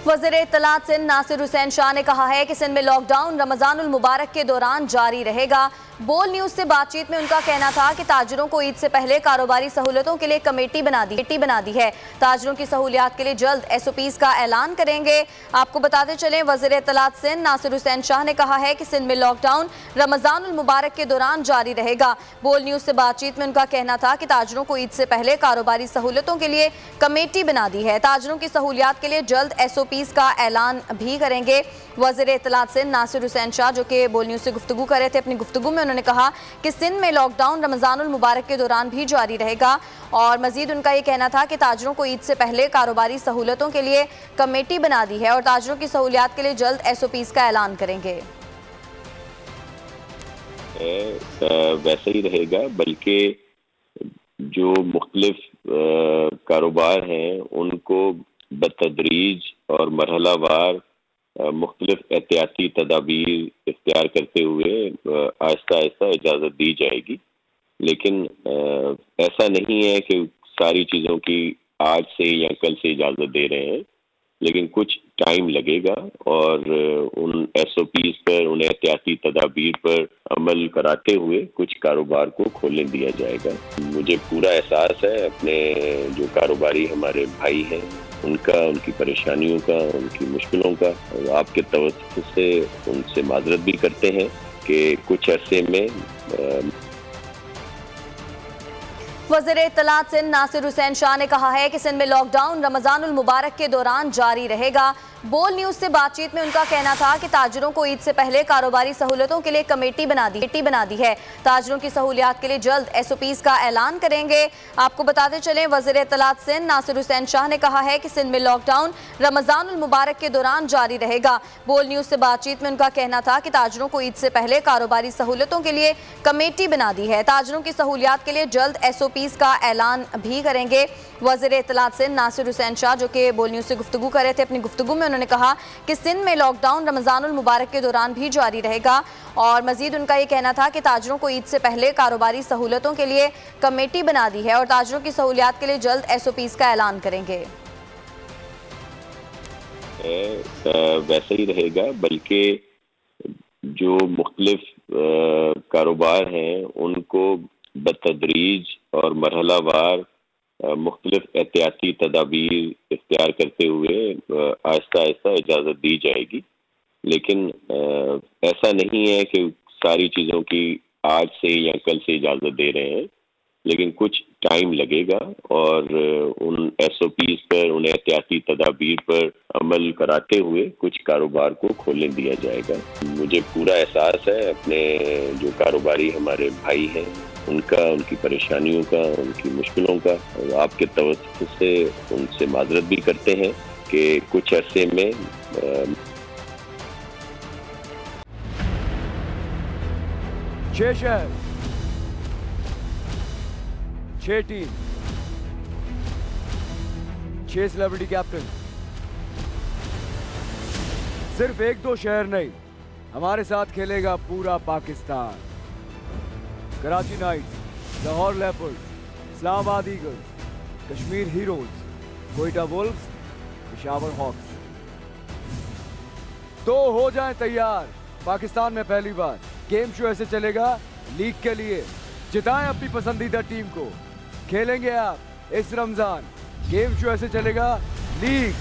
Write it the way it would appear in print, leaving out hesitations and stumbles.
वज़ीर इत्तलात सिंध नासिर हुसैन शाह ने कहा है कि सिंध में लॉकडाउन रमज़ानुल मुबारक के दौरान जारी रहेगा। बोल न्यूज़ से बातचीत में उनका कहना था कि ताजिरों को ईद से पहले कारोबारी सहूलतों के लिए कमेटी बना दी है। ताजिरों की सहूलियात के लिए जल्द SOPs का ऐलान करेंगे। आपको बताते चलें, वज़ीर इत्तलात सिंध नासिर हुसैन शाह ने कहा है कि सिंध में लॉकडाउन रमज़ानुल मुबारक के दौरान जारी रहेगा। बोल न्यूज़ से बातचीत में उनका कहना था कि ताजिरों को ईद से पहले कारोबारी सहूलतों के लिए कमेटी बना दी है। ताजिरों की सहूलियात के लिए जल्द SOPs का ऐलान भी करेंगे। वज़ीर इत्तलात सिंध नासिर हुसैन शाह जो कि बोल न्यूज़ से गुफ्तगू कर रहे थे, अपनी गुफ्तगू में उन्होंने कहा कि सिंध में लॉकडाउन रमज़ानुल मुबारक के दौरान भी जारी रहेगा और मजीद उनका ये कहना था कि ताजिरों को ईद से पहले कारोबारी सहूलतों के लिए कमेटी बना दी है और ताजिरों की सहूलियात के लिए जल्द SOPs का ऐलान करेंगे। वैसा ही रहेगा, बल्कि जो मुख्तलिफ कारोबार हैं उनको बतदरीज और मरहलावार मुख्तलिफ एहतियाती तदाबीर इख्तियार करते हुए आहिस्ता आहिस्ता इजाज़त दी जाएगी। लेकिन ऐसा नहीं है कि सारी चीज़ों की आज से या कल से इजाज़त दे रहे हैं, लेकिन कुछ टाइम लगेगा और उन SOPs पर, उन एहतियाती तदाबीर पर अमल कराते हुए कुछ कारोबार को खोलने दिया जाएगा। मुझे पूरा एहसास है अपने जो कारोबारी हमारे भाई हैं उनका, उनकी परेशानियों का, उनकी मुश्किलों का। और आपके तवज्जुह से उनसे माजरत भी करते हैं कि कुछ अरसे में वज़ीर इत्तलात सिंध नासिर हुसैन शाह ने कहा है कि सिंध में लॉकडाउन रमज़ानुल मुबारक के दौरान जारी रहेगा। बोल न्यूज़ से बातचीत में उनका कहना था कि ताजिरों को ईद से पहले कारोबारी सहूलतों के लिए कमेटी बना दी है। ताजिरों की सहूलियात के लिए जल्द SOPs का ऐलान करेंगे। आपको बताते चलें, वज़ीर इत्तलात सिंध नासिर हुसैन शाह ने कहा है कि सिंध में लॉकडाउन रमज़ानुल मुबारक के दौरान जारी रहेगा। बोल न्यूज़ से बातचीत में उनका कहना था कि ताजिरों को ईद से पहले कारोबारी सहूलतों के लिए कमेटी बना दी है। ताजिरों की सहूलियात के लिए जल्द SOPs का ऐलान भी करेंगे। वज़ीर इत्तलात सिंध नासिर हुसैन शाह जो कि बोल न्यूज़ से गुफ्तगू कर रहे थे, अपनी गुफ्तगू में उन्होंने कहा कि सिंध में लॉकडाउन रमज़ानुल मुबारक के दौरान भी जारी रहेगा और मजीद उनका ये कहना था कि ताजिरों को ईद से पहले कारोबारी सहूलतों के लिए कमेटी बना दी है और ताजिरों की सहूलियात के लिए जल्द SOPs का ऐलान करेंगे। वैसा ही रहेगा, बल्कि जो मुख्तलिफ कारोबार हैं उनको बतदरीज और मरहलावार मुख्तलिफ एहतियाती तदाबीर इख्तियार करते हुए आहिस्ता आहिस्ता इजाज़त दी जाएगी। लेकिन ऐसा नहीं है कि सारी चीज़ों की आज से या कल से इजाज़त दे रहे हैं, लेकिन कुछ टाइम लगेगा और उन SOPs पर, उन एहतियाती तदाबीर पर अमल कराते हुए कुछ कारोबार को खोलने दिया जाएगा। मुझे पूरा एहसास है अपने जो कारोबारी हमारे भाई हैं उनका, उनकी परेशानियों का, उनकी मुश्किलों का। और आपके तवज्जुह से उनसे माजरत भी करते हैं कि कुछ अरसे में 6 शहर, 6 टीम, 6 सेलिब्रिटी कैप्टन। सिर्फ 1-2 शहर नहीं, हमारे साथ खेलेगा पूरा Pakistan. Karachi knights, Lahore leopards, Islamabad eagles, Kashmir heroes, Quetta wolves, Peshawar hawks. तो हो जाएं तैयार, पाकिस्तान में पहली बार गेम शो ऐसे चलेगा लीग के लिए। जिताएं अपनी पसंदीदा टीम को। खेलेंगे आप इस रमजान, गेम शो ऐसे चलेगा लीग।